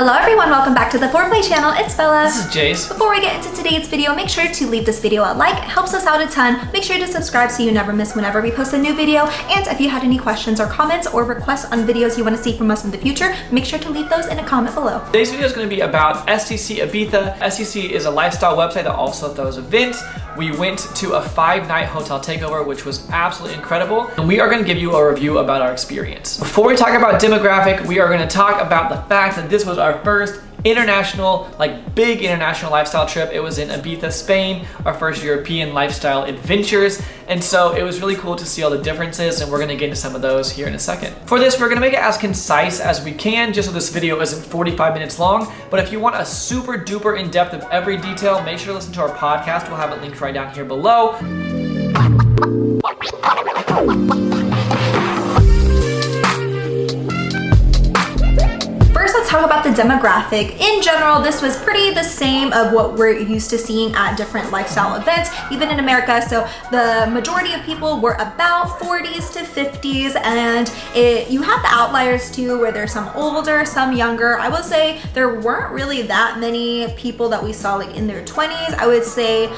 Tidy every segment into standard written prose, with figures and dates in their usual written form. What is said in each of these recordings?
Hello everyone, welcome back to the Foreplay channel. It's Bella. This is Jace. Before we get into today's video, make sure to leave this video a like. It helps us out a ton. Make sure to subscribe so you never miss whenever we post a new video. And if you had any questions or comments or requests on videos you want to see from us in the future, make sure to leave those in a comment below. Today's video is going to be about STC Ibiza. STC is a lifestyle website that also throws events. We went to a 5-night hotel takeover, which was absolutely incredible. And we are going to give you a review about our experience. Before we talk about demographic, we are going to talk about the fact that this was our first international, big international lifestyle trip. It was in Ibiza, Spain, our first European lifestyle adventures. And so it was really cool to see all the differences, and we're gonna get into some of those here in a second. For this, we're gonna make it as concise as we can, just so this video isn't 45 minutes long. But if you want a super duper in-depth of every detail, make sure to listen to our podcast. We'll have it linked right down here below. Let's talk about the demographic. In general, this was pretty the same of what we're used to seeing at different lifestyle events, even in America. So the majority of people were about 40s to 50s, and you have the outliers too, where there's some older, some younger. I will say there weren't really that many people that we saw in their 20s. I would say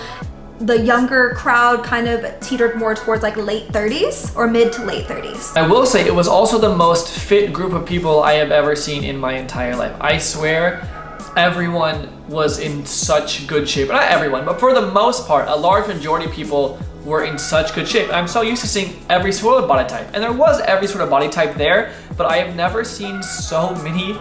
the younger crowd kind of teetered more towards late 30s or mid to late 30s. I will say it was also the most fit group of people I have ever seen in my entire life. I swear everyone was in such good shape. Not everyone, but for the most part, a large majority of people were in such good shape. I'm so used to seeing every sort of body type, and there was every sort of body type there, but I have never seen so many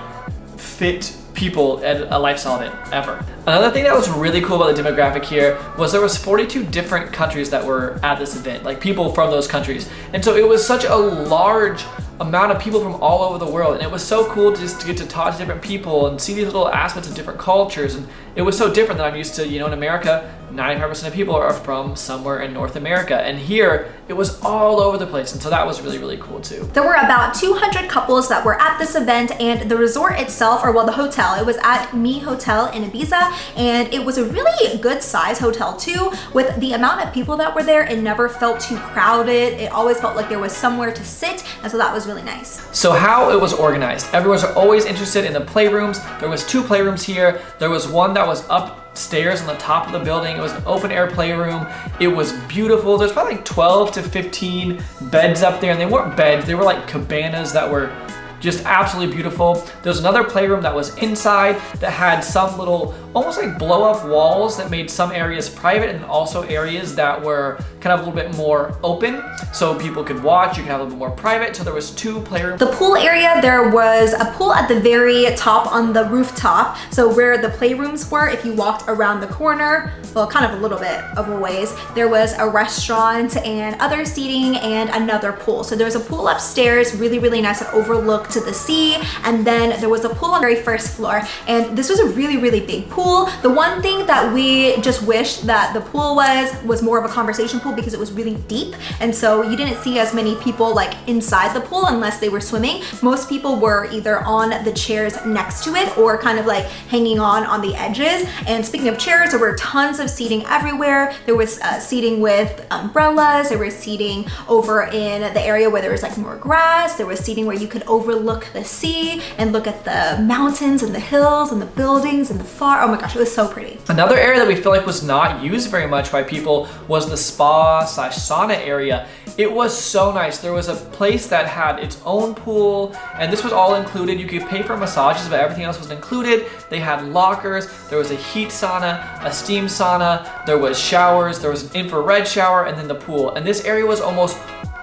fit people at a lifestyle event ever. Another thing that was really cool about the demographic here was there was 42 different countries that were at this event, people from those countries. And so it was such a large amount of people from all over the world, and it was so cool just to get to talk to different people and see these little aspects of different cultures. And it was so different than I'm used to. In America, 95% of people are from somewhere in North America, and here it was all over the place, and so that was really, really cool too. There were about 200 couples that were at this event, and the resort itself, or the hotel, it was at Misc Hotel in Ibiza, and it was a really good size hotel too. With the amount of people that were there, it never felt too crowded. It always felt like there was somewhere to sit, and so that was really nice. So how it was organized, everyone's always interested in the playrooms. There was 2 playrooms here. There was one that was upstairs on the top of the building. It was an open air playroom. It was beautiful. There's probably 12 to 15 beds up there, and they weren't beds, they were cabanas that were just absolutely beautiful. There's another playroom that was inside that had some little, almost blow up walls that made some areas private, and also areas that were kind of a little bit more open so people could watch. You could have a little bit more private. So there was 2 playrooms. The pool area, there was a pool at the very top on the rooftop. So where the playrooms were, if you walked around the corner, kind of a little bit of a ways, there was a restaurant and other seating and another pool. So there was a pool upstairs, really, really nice, that overlooked to the sea. And then there was a pool on the very first floor. And this was a really, really big pool. The one thing that we just wished that the pool was more of a conversation pool, because it was really deep. And so you didn't see as many people inside the pool unless they were swimming. Most people were either on the chairs next to it or kind of hanging on the edges. And speaking of chairs, there were tons of seating everywhere. There was seating with umbrellas. There was seating over in the area where there was more grass. There was seating where you could overlook the sea and look at the mountains and the hills and the buildings and the far. Oh my gosh, it was so pretty. Another area that we feel was not used very much by people was the spa/sauna area. It was so nice. There was a place that had its own pool, and this was all included. You could pay for massages, but everything else was included. They had lockers. There was a heat sauna, a steam sauna. There was showers. There was an infrared shower, and then the pool. And this area was almost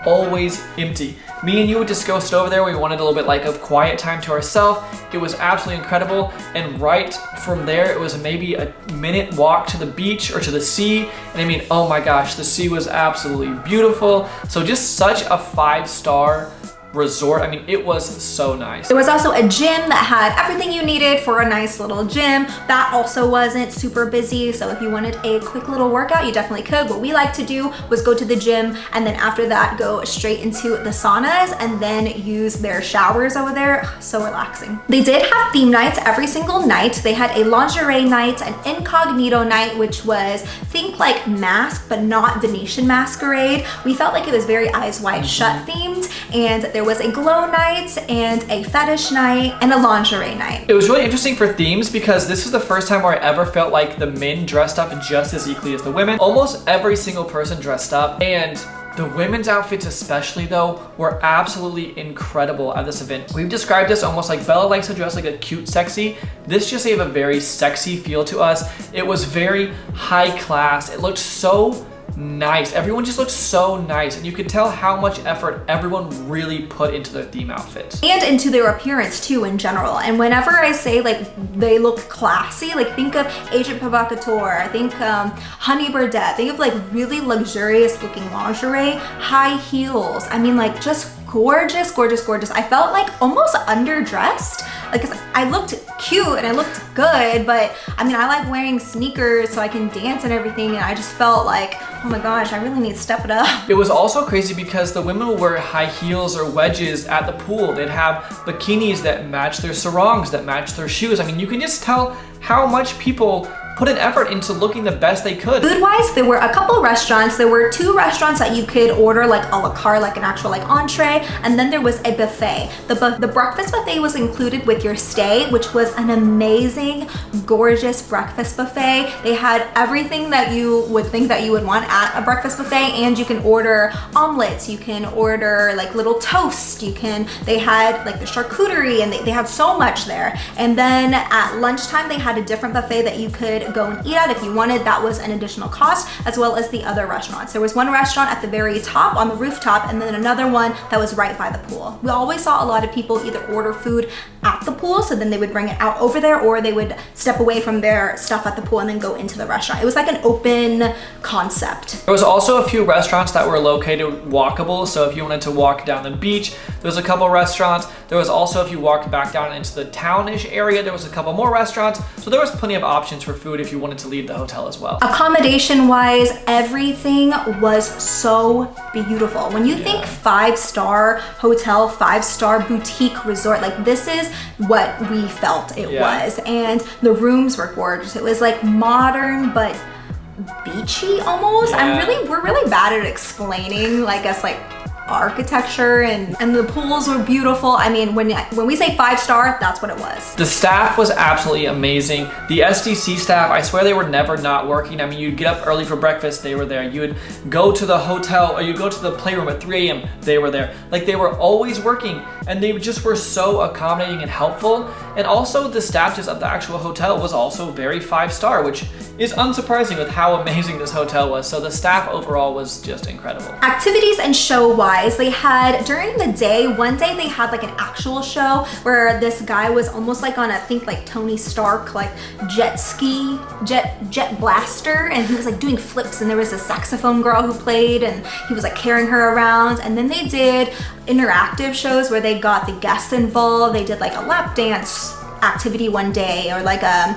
always empty. Me and you would just go sit over there. We wanted a little bit of quiet time to ourselves. It was absolutely incredible. And right from there, it was maybe a minute walk to the beach or to the sea. And oh my gosh, the sea was absolutely beautiful. So just such a 5-star resort. It was so nice. There was also a gym that had everything you needed for a nice little gym. That also wasn't super busy, so if you wanted a quick little workout, you definitely could. What we like to do was go to the gym, and then after that go straight into the saunas and then use their showers over there. So relaxing. They did have theme nights every single night. They had a lingerie night, an incognito night, which was think Mask but not Venetian masquerade. We felt it was very Eyes Wide Shut themed, and there was a glow night and a fetish night and a lingerie night. It was really interesting for themes because this is the first time where I ever felt like the men dressed up just as equally as the women. Almost every single person dressed up, and the women's outfits especially though were absolutely incredible at this event. We've described this almost like Bella likes to dress like a cute sexy. This just gave a very sexy feel to us. It was very high class. It looked so nice. Everyone just looked so nice, and you could tell how much effort everyone really put into their theme outfits. And into their appearance too in general. And whenever I say like they look classy, like think of Agent Provocateur, think Honey Birdette, think of like really luxurious looking lingerie, high heels. I mean like just gorgeous, gorgeous, gorgeous. I felt like almost underdressed. Like, 'cause I looked cute and I looked good, but I mean, I like wearing sneakers so I can dance and everything, and I just felt like, oh my gosh, I really need to step it up. It was also crazy because the women would wear high heels or wedges at the pool. They'd have bikinis that match their sarongs, that match their shoes. I mean, you can just tell how much people put an effort into looking the best they could. Food-wise, there were a couple restaurants. There were 2 restaurants that you could order like a la carte, like an actual like entree, and then there was a buffet. The breakfast buffet was included with your stay, which was an amazing, gorgeous breakfast buffet. They had everything that you would think that you would want at a breakfast buffet, and you can order omelets, you can order like little toast, they had like the charcuterie, and they had so much there. And then at lunchtime, they had a different buffet that you could go and eat at if you wanted. That was an additional cost, as well as the other restaurants. There was one restaurant at the very top on the rooftop, and then another one that was right by the pool. We always saw a lot of people either order food at the pool, so then they would bring it out over there, or they would step away from their stuff at the pool and then go into the restaurant. It was like an open concept. There was also a few restaurants that were located walkable, so if you wanted to walk down the beach, there was a couple restaurants. There was also, if you walked back down into the townish area, there was a couple more restaurants. So there was plenty of options for food if you wanted to leave the hotel as well. Accommodation wise, everything was so beautiful. When you think 5-star hotel, 5-star boutique resort, like this is what we felt it was. And the rooms were gorgeous. It was like modern, but beachy almost. We're really bad at explaining, I guess, like architecture, and the pools were beautiful. I mean, when we say 5-star, that's what it was. The staff was absolutely amazing. The SDC staff, I swear they were never not working. I mean, you'd get up early for breakfast, they were there. You would go to the hotel, or you go to the playroom at 3 a.m., they were there. Like, they were always working, and they just were so accommodating and helpful. And also the staff just of the actual hotel was also very 5-star, which is unsurprising with how amazing this hotel was. So the staff overall was just incredible. Activities and show-wise, they had, during the day, one day they had like an actual show where this guy was almost like on a, I think like Tony Stark, like jet blaster, and he was like doing flips, and there was a saxophone girl who played, and he was like carrying her around. And then they did interactive shows where they got the guests involved. They did like a lap dance activity one day, or like a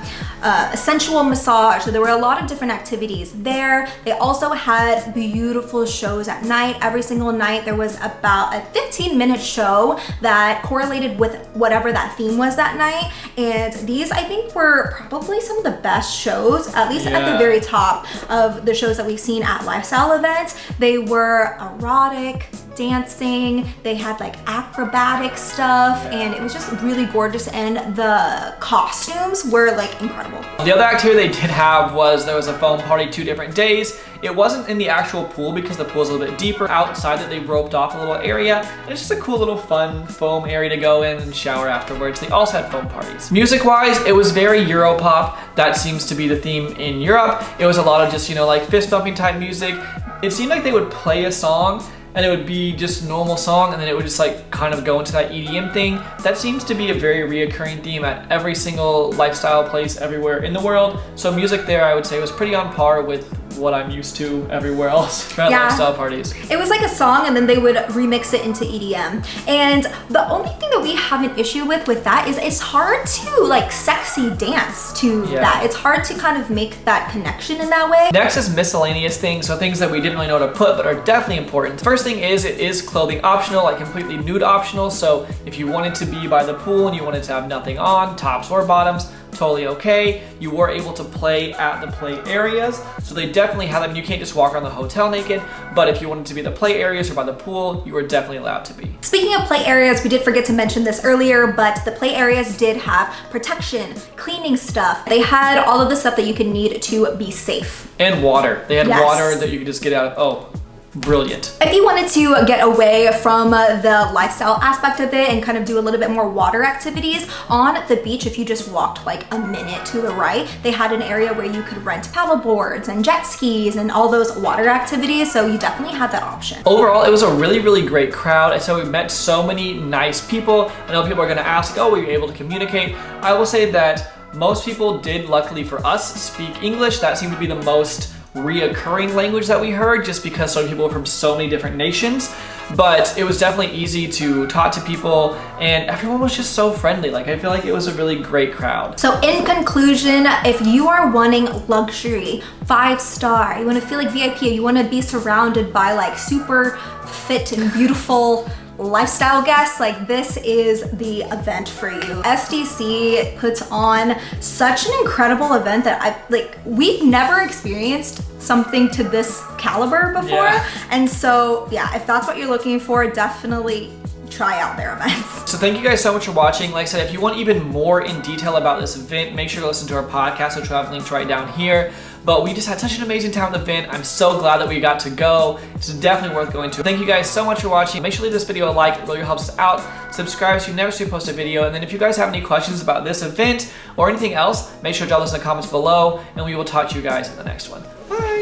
sensual massage. So there were a lot of different activities there. They also had beautiful shows at night. Every single night there was about a 15-minute show that correlated with whatever that theme was that night. And these, I think, were probably some of the best shows, at least at the very top of the shows that we've seen at lifestyle events. They were erotic, dancing, they had like acrobatic stuff, and it was just really gorgeous, and the costumes were like incredible. The other activity they did have was there was a foam party 2 different days. It wasn't in the actual pool because the pool's a little bit deeper. Outside that, they roped off a little area. And it's just a cool little fun foam area to go in and shower afterwards. They also had foam parties. Music-wise, it was very Europop. That seems to be the theme in Europe. It was a lot of just, you know, like fist-bumping type music. It seemed like they would play a song and it would be just a normal song, and then it would just like kind of go into that EDM thing. That seems to be a very reoccurring theme at every single lifestyle place everywhere in the world. So music there, I would say, was pretty on par with what I'm used to everywhere else at lifestyle parties. It was like a song, and then they would remix it into EDM. And the only thing that we have an issue with that is it's hard to like sexy dance to that. It's hard to kind of make that connection in that way. Next is miscellaneous things, so things that we didn't really know to put but are definitely important. First thing is, it is clothing optional, like completely nude optional. So if you wanted to be by the pool and you wanted to have nothing on, tops or bottoms, totally okay. You were able to play at the play areas, so they definitely have them. You can't just walk around the hotel naked, but if you wanted to be the play areas or by the pool, you were definitely allowed to be. Speaking of play areas, we did forget to mention this earlier, but the play areas did have protection, cleaning stuff. They had all of the stuff that you could need to be safe. And water. They had Yes. water that you could just get out of. Oh, brilliant. If you wanted to get away from the lifestyle aspect of it and kind of do a little bit more water activities on the beach, if you just walked like a minute to the right, they had an area where you could rent paddle boards and jet skis and all those water activities. So you definitely had that option. Overall, it was a really, really great crowd. So we met so many nice people. I know people are gonna ask, oh, were you able to communicate? I will say that most people did, luckily for us, speak English. That seemed to be the most reoccurring language that we heard, just because so many people were from so many different nations. But it was definitely easy to talk to people, and everyone was just so friendly. Like, I feel like it was a really great crowd. So in conclusion, if you are wanting luxury, 5-star, you want to feel like VIP, you want to be surrounded by like super fit and beautiful lifestyle guests, like this is the event for you. SDC puts on such an incredible event that we've never experienced something to this caliber before. Yeah. And so yeah, if that's what you're looking for, definitely try out their events. So thank you guys so much for watching. Like I said, if you want even more in detail about this event, make sure to listen to our podcast, which we'll have linked right down here. But we just had such an amazing time at the event. I'm so glad that we got to go. It's definitely worth going to. Thank you guys so much for watching. Make sure to leave this video a like. It really helps us out. Subscribe so you never see us post a video. And then if you guys have any questions about this event or anything else, make sure to drop those in the comments below, and we will talk to you guys in the next one.